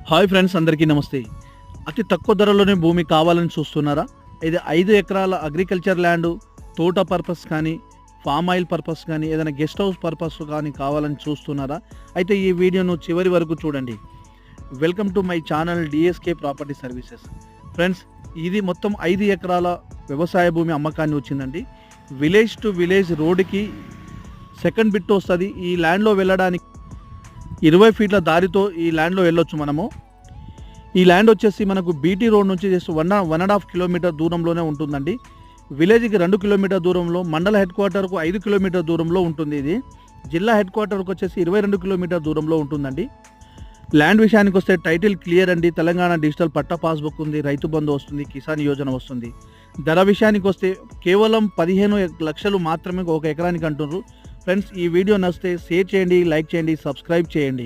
Hi friends, అందరికీ నమస్తే. అతి తక్కువ ధరలోనే భూమి కావాలని చూస్తున్నారా? ఇది 5 ఎకరాల అగ్రికల్చర్ ల్యాండ్, తోట పర్పస్ కానీ, ఫామ్ ఆయిల్ పర్పస్ కానీ, ఏదైనా గెస్ట్ హౌస్ పర్పస్ కానీ కావాలని చూస్తున్నారా? అయితే ఈ వీడియోను చివరి వరకు చూడండి. Welcome to my channel DSK property services. Friends, ఇది మొత్తం 5 ఎకరాల వ్యవసాయ భూమి అమ్మకాన్ని వచ్చిందండి. విలేజ్ టు విలేజ్ రోడ్డుకి సెకండ్ బిట్ వస్తుంది. ఈ ల్యాండ్లో వెళ్ళడానికి 20 ఫీట్ల దారితో ఈ ల్యాండ్లో వెళ్ళొచ్చు మనము. ఈ ల్యాండ్ వచ్చేసి మనకు బీటీ రోడ్ నుంచి జస్ట్ 1.5 కిలోమీటర్ దూరంలోనే ఉంటుందండి. విలేజ్కి 2 కిలోమీటర్ దూరంలో, మండల హెడ్ క్వార్టర్కు 5 కిలోమీటర్ దూరంలో ఉంటుంది. ఇది జిల్లా హెడ్ క్వార్టర్కి వచ్చేసి 22 కిలోమీటర్ దూరంలో ఉంటుందండి. ల్యాండ్ విషయానికి వస్తే టైటిల్ క్లియర్ అండి. తెలంగాణ డిజిటల్ పట్టా పాస్బుక్ ఉంది, రైతు బంధు వస్తుంది, కిసాన్ యోజన వస్తుంది. ధర విషయానికి వస్తే కేవలం 15 లక్షలు మాత్రమే ఒక ఎకరానికి అంటున్నారు. ఫ్రెండ్స్, ఈ వీడియో నచ్చితే షేర్ చేయండి, లైక్ చేయండి, సబ్స్క్రైబ్ చేయండి.